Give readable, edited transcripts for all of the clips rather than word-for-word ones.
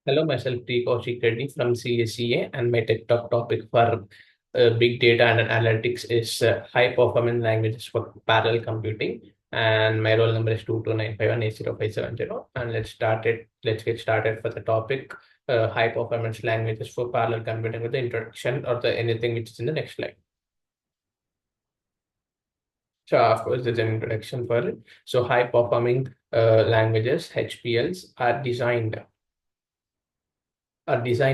Hello, myself T. Kaushik Reddy from CSCA, and my Techtalk topic for big data and analytics is high performance languages for parallel computing. And my roll number is 229518050. And Let's get started for the topic high performance languages for parallel computing with the introduction or the anything which is in the next slide. So of course, there's an introduction for it. So high performing languages (HPLs) are designed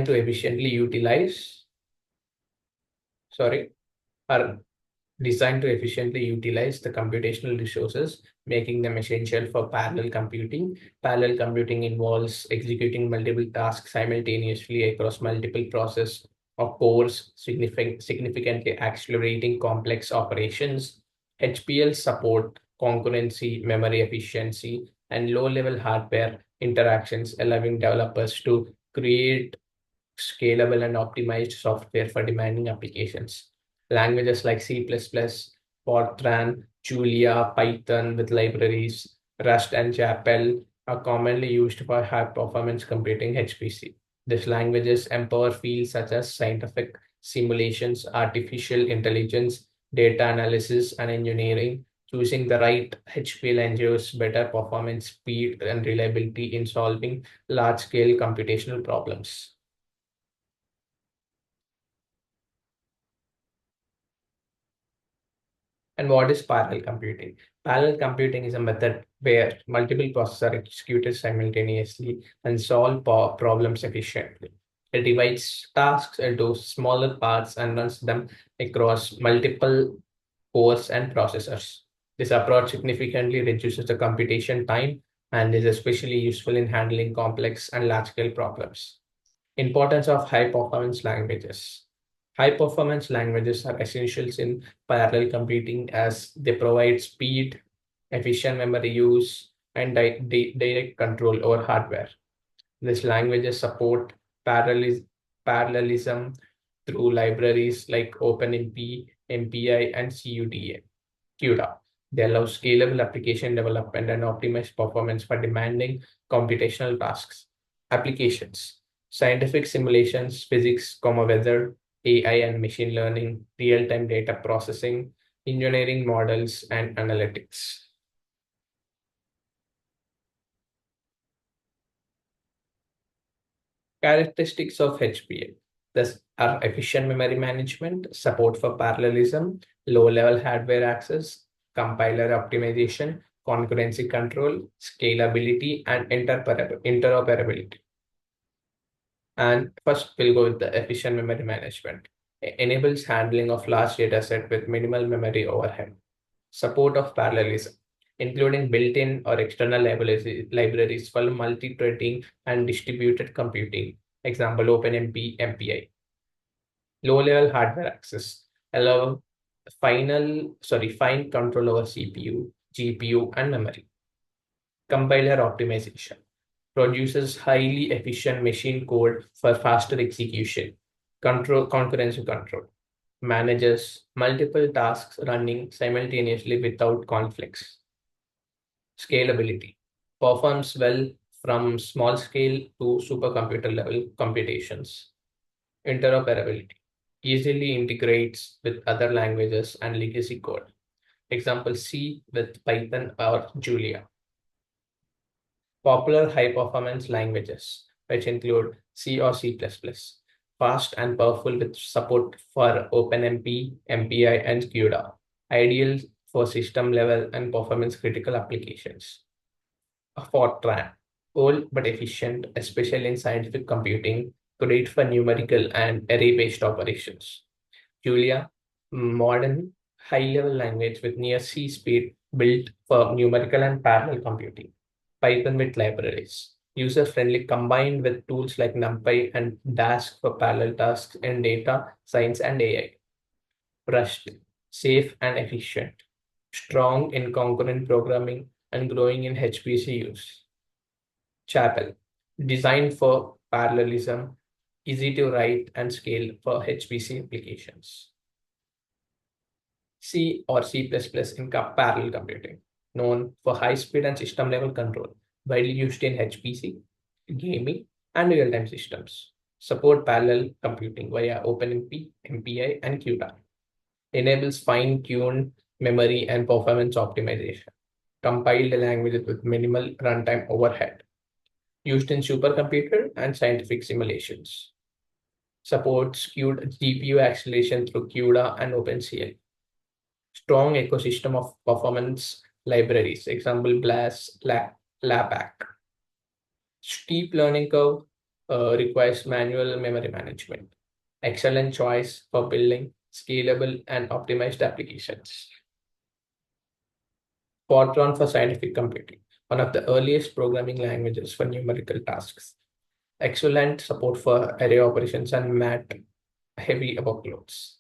to efficiently utilize sorry are designed to efficiently utilize the computational resources, making them essential for parallel computing. Parallel computing involves executing multiple tasks simultaneously across multiple processes or cores, significantly accelerating complex operations. HPL support concurrency, memory efficiency, and low-level hardware interactions, allowing developers to create scalable and optimized software for demanding applications. Languages like C++, Fortran, Julia, Python with libraries, Rust, and Chapel are commonly used for high performance computing (HPC). These languages empower fields such as scientific simulations, artificial intelligence, data analysis, and engineering. Choosing the right HPL ensures better performance, speed, and reliability in solving large scale computational problems. And what is parallel computing? Parallel computing is a method where multiple processes are executed simultaneously and solve problems efficiently. It divides tasks into smaller parts and runs them across multiple cores and processors. This approach significantly reduces the computation time and is especially useful in handling complex and large-scale problems. Importance of high performance languages. High performance languages are essentials in parallel computing as they provide speed, efficient memory use, and direct control over hardware. These languages support parallelism through libraries like OpenMP, MPI, and CUDA. They allow scalable application development and optimized performance for demanding computational tasks. Applications: scientific simulations, physics, weather, AI and machine learning, real-time data processing, engineering models, and analytics. Characteristics of HPA. Thus are efficient memory management, support for parallelism, low-level hardware access, compiler optimization, concurrency control, scalability, and interoperability. And first, we'll go with the efficient memory management. Enables handling of large data set with minimal memory overhead. Support of parallelism, including built-in or external libraries for multi-threading and distributed computing. Example, OpenMP, MPI. Low-level hardware access allow fine control over CPU, GPU, and memory. Compiler optimization produces highly efficient machine code for faster execution. Concurrency control manages multiple tasks running simultaneously without conflicts. Scalability performs well from small scale to supercomputer level computations. Interoperability easily integrates with other languages and legacy code. Example, C with Python or Julia. Popular high performance languages, which include C or C++, fast and powerful with support for OpenMP, MPI, and CUDA, ideal for system level and performance critical applications. Fortran, old but efficient, especially in scientific computing, great for numerical and array-based operations. Julia, modern high-level language with near C speed built for numerical and parallel computing. Python with libraries. User-friendly combined with tools like NumPy and Dask for parallel tasks in data, science, and AI. Rust, safe and efficient. Strong in concurrent programming and growing in HPC use. Chapel, designed for parallelism, easy to write and scale for HPC applications. C or C++ in parallel computing, known for high speed and system level control, widely used in HPC, gaming, and real-time systems. Support parallel computing via OpenMP, MPI, and CUDA. Enables fine-tuned memory and performance optimization. Compiled languages with minimal runtime overhead. Used in supercomputer and scientific simulations. Supports CUDA, GPU acceleration through CUDA and OpenCL. Strong ecosystem of performance libraries, example BLAS, LAPAC. Steep learning curve requires manual memory management. Excellent choice for building scalable and optimized applications. Fortran for scientific computing, one of the earliest programming languages for numerical tasks. Excellent support for array operations and math heavy workloads.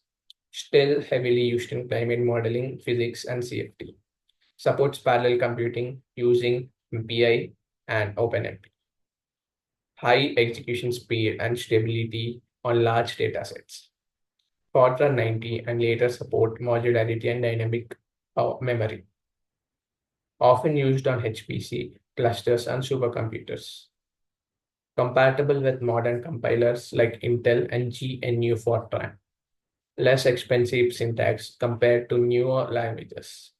Still heavily used in climate modeling, physics, and CFD. Supports parallel computing using MPI and OpenMP. High execution speed and stability on large datasets. Fortran 90 and later support modularity and dynamic memory. Often used on HPC, clusters, and supercomputers. Compatible with modern compilers like Intel and GNU Fortran. Less expensive syntax compared to newer languages.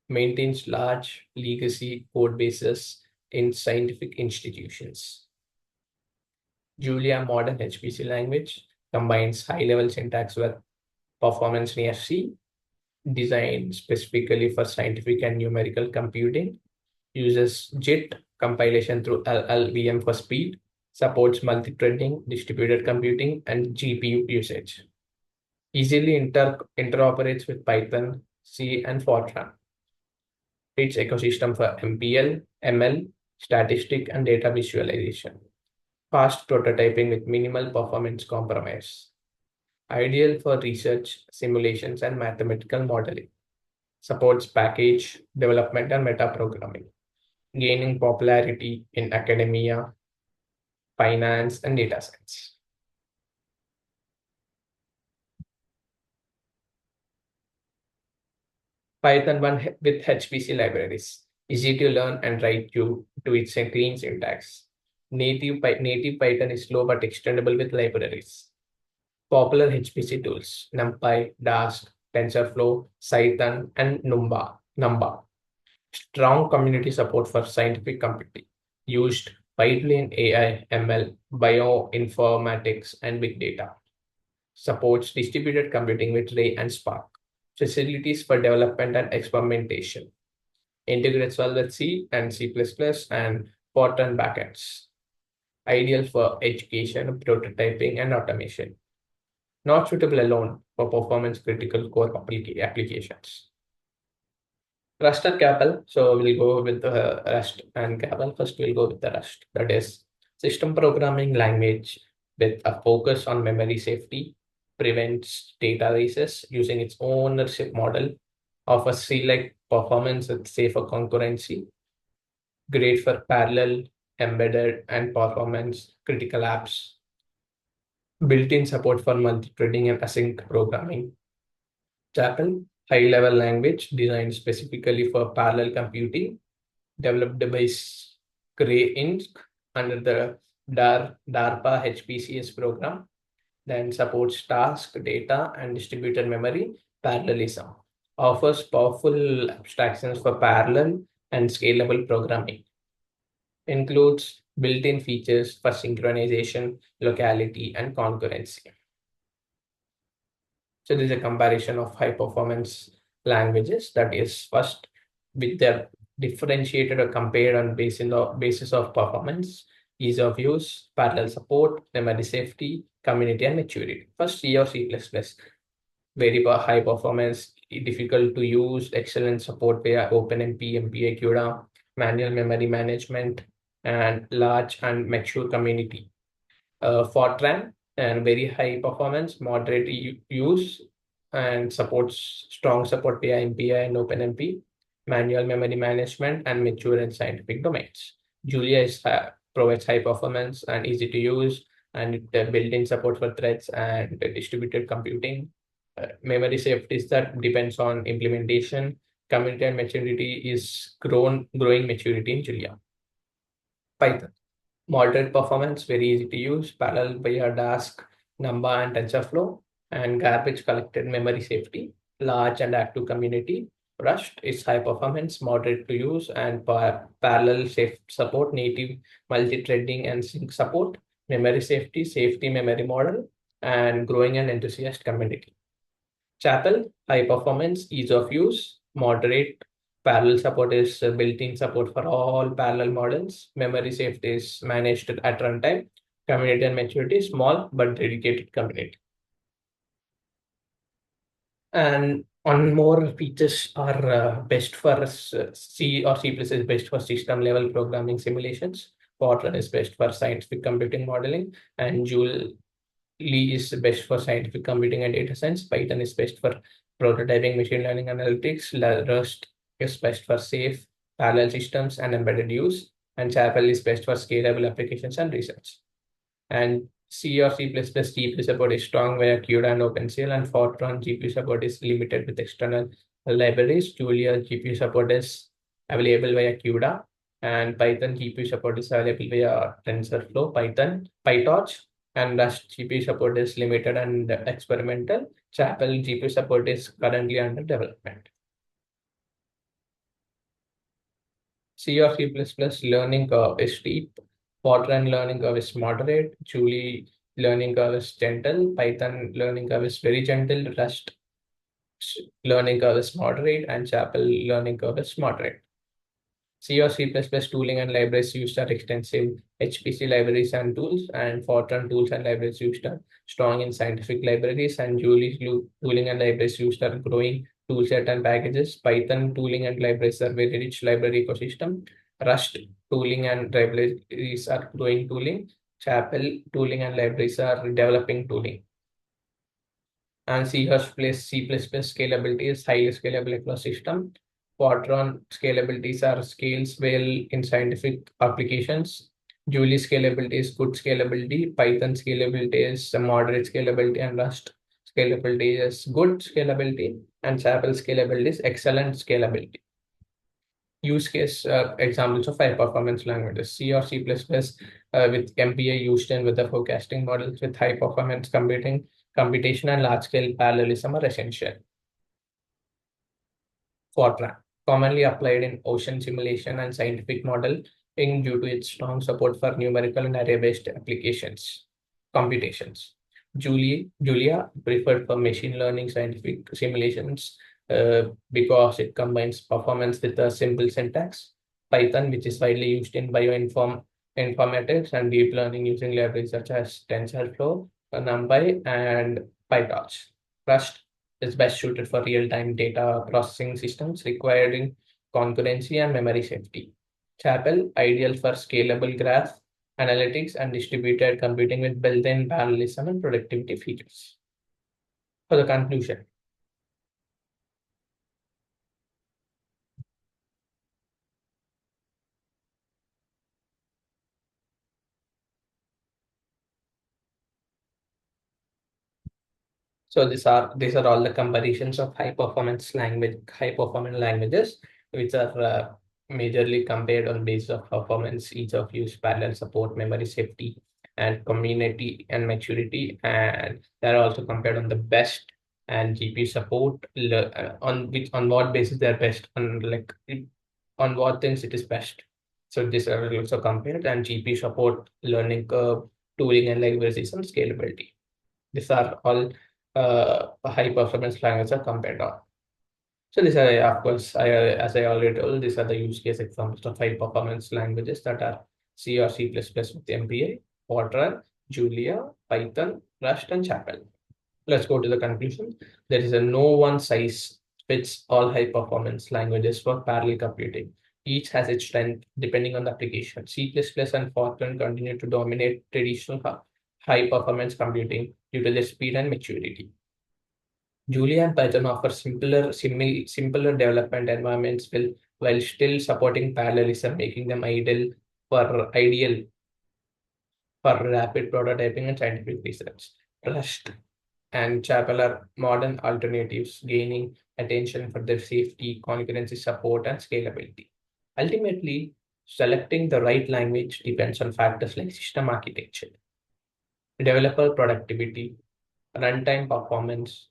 Maintains large legacy code bases in scientific institutions. Julia modern HPC language combines high-level syntax with performance near C, designed specifically for scientific and numerical computing, uses JIT compilation through LLVM for speed, supports multi-threading, distributed computing, and GPU usage. Easily interoperates with Python, C, and Fortran. Its ecosystem for MPL, ML, statistic, and data visualization. Fast prototyping with minimal performance compromise. Ideal for research, simulations, and mathematical modeling. Supports package development and metaprogramming. Gaining popularity in academia, finance, and data science. Python 1 with HPC libraries. Easy to learn and write to its clean syntax. Native Python is slow but extendable with libraries. Popular HPC tools, NumPy, Dask, TensorFlow, Cython, and Numba. Strong community support for scientific computing. Used widely in AI, ML, bioinformatics, and big data. Supports distributed computing with Ray and Spark. Facilities for development and experimentation. Integrates well with C and C++ and Fortran backends. Ideal for education, prototyping, and automation. Not suitable alone for performance critical core applications. Rust and Capel. So we'll go with the Rust and Capel. First, we'll go with the Rust. That is system programming language with a focus on memory safety, prevents data races using its ownership model, offers C-like performance with safer concurrency, great for parallel, embedded, and performance critical apps, built-in support for multi-threading and async programming. Chapel, high-level language designed specifically for parallel computing, developed by Cray Inc. under the DARPA HPCS program, then supports task, data, and distributed memory parallelism, offers powerful abstractions for parallel and scalable programming, includes built-in features for synchronization, locality, and concurrency. So this is a comparison of high performance languages, that is first with their differentiated or compared on basis of performance, ease of use, parallel support, memory safety, community, and maturity. First, C or C++, very high performance, difficult to use, excellent support via OpenMP, MPA, CUDA, manual memory management, and large and mature community. Fortran, and very high performance, moderate use, and supports strong support via MPI and OpenMP, manual memory management, and mature and scientific domains. Julia provides high performance and easy to use, and built-in support for threads and distributed computing. Memory safety is that depends on implementation. Community and maturity is growing maturity in Julia. Python. Moderate performance, very easy to use, parallel via Dask, Numba, and TensorFlow, and garbage collected memory safety, large and active community. Rust is high performance, moderate to use, and parallel safe support, native multi-threading and sync support, memory safety, safety memory model, and growing and enthusiast community. Chapel, high performance, ease of use, moderate. Parallel support is built-in support for all parallel models. Memory safety is managed at runtime. Community and maturity, small but dedicated community. And on more features are best for C or C plus is best for system level programming simulations. Fortran is best for scientific computing modeling, and Joule Lee is best for scientific computing and data science. Python is best for prototyping, machine learning analytics. Rust is best for safe parallel systems and embedded use. And Chapel is best for scalable applications and research. And C or C++ GPU support is strong via CUDA and OpenCL, and Fortran GPU support is limited with external libraries. Julia GPU support is available via CUDA, and Python GPU support is available via TensorFlow, PyTorch, and Rust GPU support is limited and experimental. Chapel GPU support is currently under development. C or C++ learning curve is steep. Fortran learning curve is moderate. Julie learning curve is gentle. Python learning curve is very gentle. Rust learning curve is moderate. And Chapel learning curve is moderate. C or C++ tooling and libraries used are extensive HPC libraries and tools, and Fortran tools and libraries used are strong in scientific libraries, and Julie's tooling and libraries used are growing toolset and packages. Python tooling and libraries are very rich library ecosystem. Rust tooling and libraries are growing tooling. Chapel tooling and libraries are developing tooling. And C plus C++ scalability is highly scalable across system. Fortran scalabilities are scales well in scientific applications. Julie scalability is good scalability. Python scalability is moderate scalability, and Rust scalability is good scalability, and Chapel scalability is excellent scalability. Use case examples of high performance languages: C or C++ with MPA used in weather forecasting models with high performance computation and large scale parallelism are essential. Fortran, commonly applied in ocean simulation and scientific modeling due to its strong support for numerical and array-based applications, computations. Julia, preferred for machine learning scientific simulations because it combines performance with a simple syntax. Python, which is widely used in informatics and deep learning using libraries such as TensorFlow, NumPy, and PyTorch. Rust is best suited for real-time data processing systems requiring concurrency and memory safety. Chapel, ideal for scalable graph analytics and distributed computing with built-in parallelism and productivity features. For the conclusion, so these are all the comparisons of high performance languages, which are majorly compared on basis of performance, ease of use, parallel support, memory safety, and community and maturity. And they're also compared on the best and GPU support, on what basis they're best, on what things it is best. So these are also compared, and GPU support, learning curve, tooling and libraries, and scalability. These are all high performance languages are compared on. So these are, of course, as I already told, these are the use case examples of high performance languages that are C or C++ with MPA, Fortran, Julia, Python, Rust, and Chapel. Let's go to the conclusion. There is a no one size fits all high performance languages for parallel computing. Each has its strength depending on the application. C++ and Fortran continue to dominate traditional high performance computing due to their speed and maturity. Julia and Python offer simpler development environments while still supporting parallelism, making them ideal for rapid prototyping and scientific research. Rust and Chapel are modern alternatives, gaining attention for their safety, concurrency support, and scalability. Ultimately, Selecting the right language depends on factors like system architecture, developer productivity, runtime performance,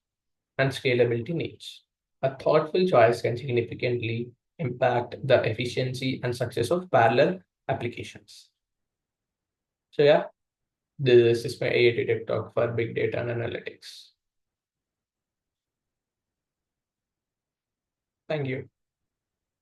and scalability needs. A thoughtful choice can significantly impact the efficiency and success of parallel applications. So yeah, this is my AI Tech talk for big data and analytics. Thank you.